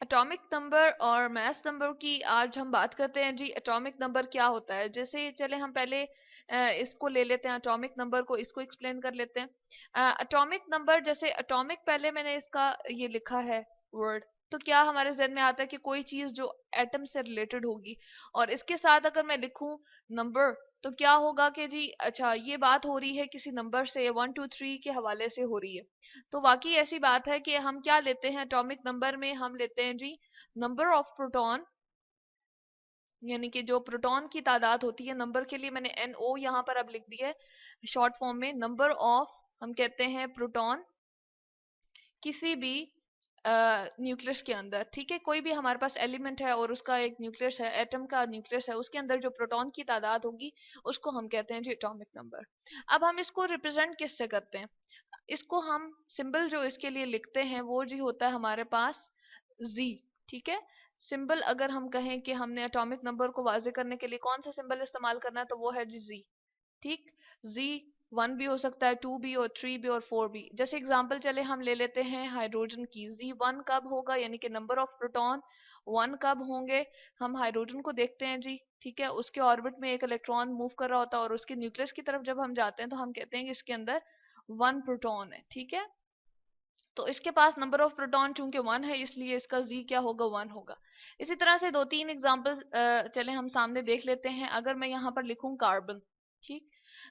Atomic number और mass number की आज हम बात करते हैं जी। एटॉमिक नंबर क्या होता है, जैसे चले हम पहले इसको ले लेते हैं, एटॉमिक नंबर को, इसको एक्सप्लेन कर लेते हैं। एटॉमिक नंबर, जैसे एटॉमिक पहले मैंने इसका ये लिखा है वर्ड, तो क्या हमारे जहन में आता है कि कोई चीज जो एटम से रिलेटेड होगी, और इसके साथ अगर मैं लिखूं नंबर, तो क्या होगा कि जी अच्छा ये बात हो रही है किसी नंबर से, 1 2 3 के हवाले से हो रही है। तो वाकई ऐसी बात है कि हम क्या लेते हैं एटॉमिक नंबर में, हम लेते हैं जी नंबर ऑफ प्रोटॉन, यानी कि जो प्रोटॉन की तादाद होती है। नंबर के लिए मैंने NO यहाँ पर अब लिख दिया है शॉर्ट फॉर्म में। नंबर ऑफ, हम कहते हैं प्रोटॉन किसी भी न्यूक्लियस के अंदर, ठीक है, कोई भी हमारे पास एलिमेंट है और उसका एक न्यूक्लियस है, एटम का न्यूक्लियस है, उसके अंदर जो प्रोटॉन की तादाद होगी उसको हम कहते हैं जी एटॉमिक नंबर। अब हम इसको रिप्रेजेंट किससे करते हैं, इसको हम सिंबल जो इसके लिए लिखते हैं वो जी होता है हमारे पास जी, ठीक है। सिंबल अगर हम कहें कि हमने एटॉमिक नंबर को वाजे करने के लिए कौन सा सिंबल इस्तेमाल करना है, तो वो है जी जी, ठीक। जी 1 भी हो सकता है, 2 भी, और 3 भी, और 4 भी। जैसे एग्जांपल चले हम ले लेते हैं हाइड्रोजन की, जी 1 कब होगा, यानी कि नंबर ऑफ प्रोटॉन 1 कब होंगे, हम हाइड्रोजन को देखते हैं जी, ठीक है, उसके ऑर्बिट में एक इलेक्ट्रॉन मूव कर रहा होता है और उसके न्यूक्लियस की तरफ जब हम जाते हैं तो हम कहते हैं कि इसके अंदर 1 प्रोटॉन है, ठीक है। तो इसके पास नंबर ऑफ प्रोटॉन चूंकि 1 है, इसलिए इसका जी क्या होगा, 1 होगा। इसी तरह से 2 3 एग्जाम्पल चले हम सामने देख लेते हैं। अगर मैं यहाँ पर लिखूं कार्बन, ठीक,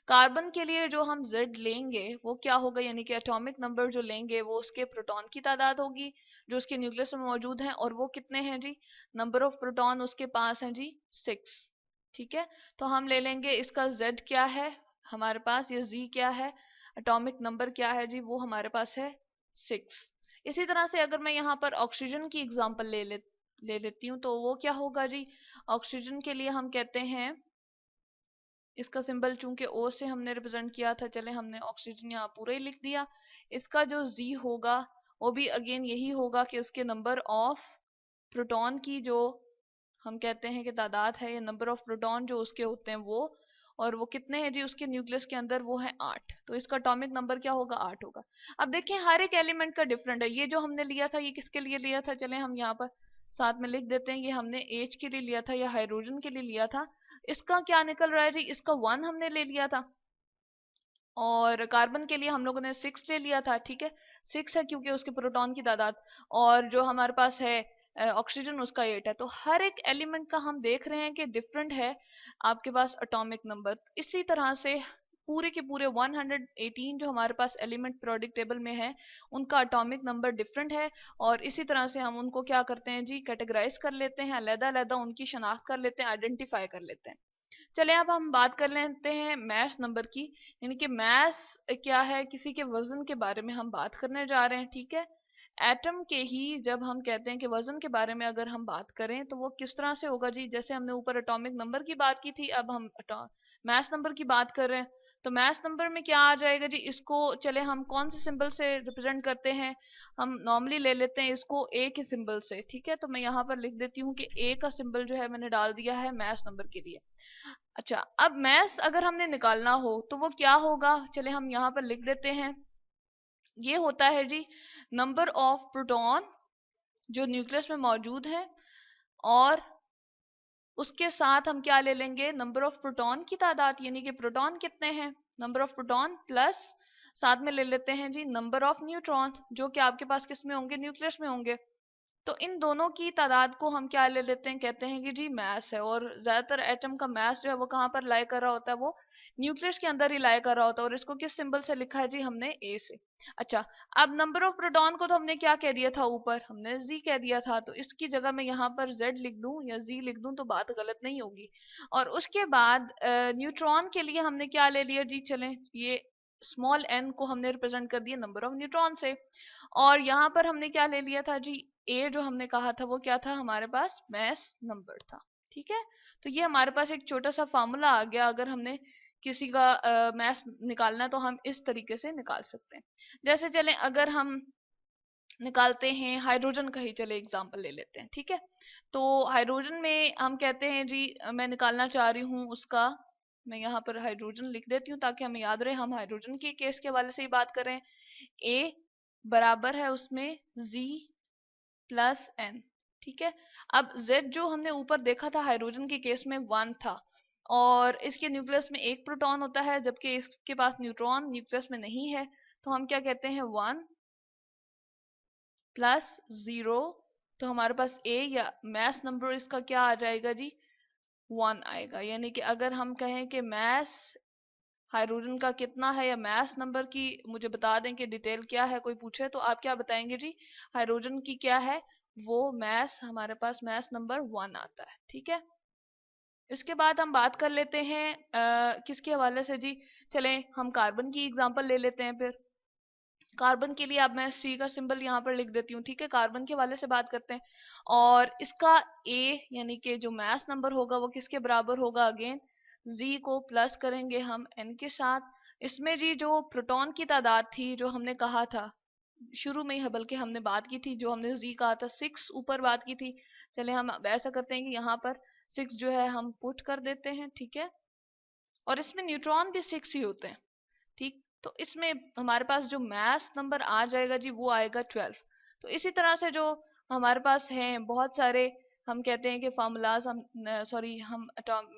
कार्बन के लिए जो हम Z लेंगे वो क्या होगा, यानी कि एटॉमिक नंबर जो लेंगे वो उसके प्रोटॉन की तादाद होगी जो उसके न्यूक्लियस में मौजूद है, और वो कितने हैं जी, नंबर ऑफ प्रोटॉन उसके पास है जी 6, ठीक है। तो हम ले लेंगे इसका Z क्या है हमारे पास, ये Z क्या है, एटॉमिक नंबर क्या है जी, वो हमारे पास है 6। इसी तरह से अगर मैं यहाँ पर ऑक्सीजन की एग्जांपल ले लेती हूँ, तो वो क्या होगा जी, ऑक्सीजन के लिए हम कहते हैं, इसका सिंबल चूंकि O से हमने रिप्रेजेंट किया था, चले हमने ऑक्सीजन यहाँ पूरा ही लिख दिया। इसका जो Z होगा वो भी अगेन यही होगा कि उसके नंबर ऑफ प्रोटॉन की जो हम कहते हैं कि तादाद है, या नंबर ऑफ प्रोटॉन जो उसके होते हैं वो, और वो कितने हैं जी उसके न्यूक्लियस के अंदर, वो है 8। तो इसका एटॉमिक नंबर क्या होगा, 8 होगा। अब देखें हर एक एलिमेंट का डिफरेंट है। ये जो हमने लिया था ये किसके लिए लिया था, चले हम यहाँ पर साथ में लिख देते हैं, ये हमने H के लिए लिया था या हाइड्रोजन के लिए लिया था। इसका क्या निकल रहा है जी, इसका 1 हमने ले लिया था, और कार्बन के लिए हम लोगों ने 6 ले लिया था, ठीक है। 6 है क्योंकि उसके प्रोटॉन की तादाद, और जो हमारे पास है ऑक्सीजन, उसका 8 है। तो हर एक एलिमेंट का हम देख रहे हैं कि डिफरेंट है आपके पास एटॉमिक नंबर। इसी तरह से पूरे के पूरे 118 जो हमारे पास एलिमेंट पीरियोडिक टेबल में है उनका एटॉमिक नंबर डिफरेंट है, और इसी तरह से हम उनको क्या करते हैं जी, कैटेगराइज कर लेते हैं, अलग-अलग उनकी शनाख्त कर लेते हैं, आइडेंटिफाई कर लेते हैं। चले अब हम बात कर लेते हैं मैस नंबर की, यानी कि मैस क्या है, किसी के वजन के बारे में हम बात करने जा रहे हैं, ठीक है। एटम के ही जब हम कहते हैं कि वजन के बारे में अगर हम बात करें तो वो किस तरह से होगा जी, जैसे हमने ऊपर एटॉमिक नंबर की बात की थी, अब हम मैस नंबर की बात कर रहे हैं। तो मैस नंबर में क्या आ जाएगा जी, इसको चले हम कौन से सिंबल से रिप्रेजेंट करते हैं, हम नॉर्मली ले लेते हैं इसको ए के सिंबल से, ठीक है। तो मैं यहाँ पर लिख देती हूँ कि ए का सिंबल जो है मैंने डाल दिया है मैस नंबर के लिए। अच्छा, अब मैस अगर हमने निकालना हो तो वो क्या होगा, चले हम यहाँ पर लिख देते हैं, ये होता है जी नंबर ऑफ प्रोटॉन जो न्यूक्लियस में मौजूद है, और उसके साथ हम क्या ले लेंगे, नंबर ऑफ प्रोटॉन की तादाद, यानी कि प्रोटॉन कितने हैं, नंबर ऑफ प्रोटॉन प्लस साथ में ले लेते हैं जी नंबर ऑफ न्यूट्रॉन जो कि आपके पास किस में होंगे, न्यूक्लियस में होंगे। तो इन दोनों की तादाद को हम क्या ले लेते हैं, कहते हैं कि जी मैस है। और ज्यादातर एटम का मैस जो है वो कहाँ पर लाई कर रहा होता है, वो न्यूक्लियस के अंदर ही लाई कर रहा होता है, और इसको किस सिंबल से लिखा है जी, हमने ए से। अच्छा, अब नंबर ऑफ प्रोटॉन को तो हमने क्या कह दिया था, ऊपर हमने जी कह दिया था, तो इसकी जगह मैं यहाँ पर जेड लिख दूं या जी लिख दूं तो बात गलत नहीं होगी। और उसके बाद न्यूट्रॉन के लिए हमने क्या ले लिया जी, चलें ये स्मॉल एन को हमने रिप्रेजेंट कर दिया नंबर ऑफ न्यूट्रॉन से, और यहाँ पर हमने क्या ले लिया था जी, ए जो हमने कहा था वो क्या था, हमारे पास मैस नंबर था, ठीक है। तो ये हमारे पास एक छोटा सा फार्मूला आ गया, अगर हमने किसी का मैस निकालना है तो हम इस तरीके से निकाल सकते हैं। जैसे चलें अगर हम निकालते हैं हाइड्रोजन का ही, चले एग्जांपल ले लेते हैं, ठीक है। तो हाइड्रोजन में हम कहते हैं जी, मैं निकालना चाह रही हूँ उसका, मैं यहाँ पर हाइड्रोजन लिख देती हूँ ताकि हमें याद रहे हम हाइड्रोजन के केस के हवाले से ही बात करें। ए बराबर है उसमें जी प्लस एन, ठीक है। अब Z जो हमने ऊपर देखा था हाइड्रोजन के केस में 1 था, और इसके न्यूक्लियस में एक प्रोटॉन होता है जबकि इसके पास न्यूट्रॉन न्यूक्लियस में नहीं है, तो हम क्या कहते हैं 1 प्लस 0। तो हमारे पास A या मैस नंबर इसका क्या आ जाएगा जी, 1 आएगा। यानी कि अगर हम कहें कि मैस हाइड्रोजन का कितना है या मैस नंबर की मुझे बता दें कि डिटेल क्या है, कोई पूछे तो आप क्या बताएंगे जी, हाइड्रोजन की क्या है, वो मैस हमारे पास मैस नंबर 1 आता है। ठीक है। इसके बाद हम बात कर लेते हैं किसके हवाले से जी, चलें हम कार्बन की एग्जांपल ले लेते हैं। फिर कार्बन के लिए अब मैं सी का सिंबल यहाँ पर लिख देती हूँ। ठीक है, कार्बन के हवाले से बात करते हैं, और इसका ए यानी कि जो मास नंबर होगा वो किसके बराबर होगा, अगेन जी को प्लस करेंगे हम एन के साथ। इसमें जी जो प्रोटॉन की तादाद थी जो हमने कहा था शुरू में ही, बल्कि हमने बात की थी, जो हमने जी कहा था 6 ऊपर बात की थी, चले हम अब ऐसा करते हैं कि यहाँ पर 6 जो है हम पुट कर देते हैं। ठीक है, और इसमें न्यूट्रॉन भी 6 ही होते हैं। ठीक, तो इसमें हमारे पास जो मैथ्स नंबर आ जाएगा जी वो आएगा 12। तो इसी तरह से जो हमारे पास हैं बहुत सारे, हम कहते हैं कि फार्मूलाज, हम सॉरी हम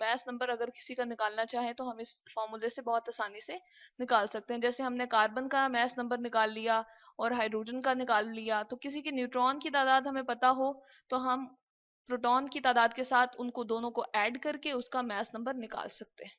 मैथ्स नंबर अगर किसी का निकालना चाहें तो हम इस फार्मूले से बहुत आसानी से निकाल सकते हैं। जैसे हमने कार्बन का मैथ्स नंबर निकाल लिया और हाइड्रोजन का निकाल लिया, तो किसी के न्यूट्रॉन की तादाद हमें पता हो तो हम प्रोटॉन की तादाद के साथ उनको दोनों को ऐड करके उसका मैथ्स नंबर निकाल सकते हैं।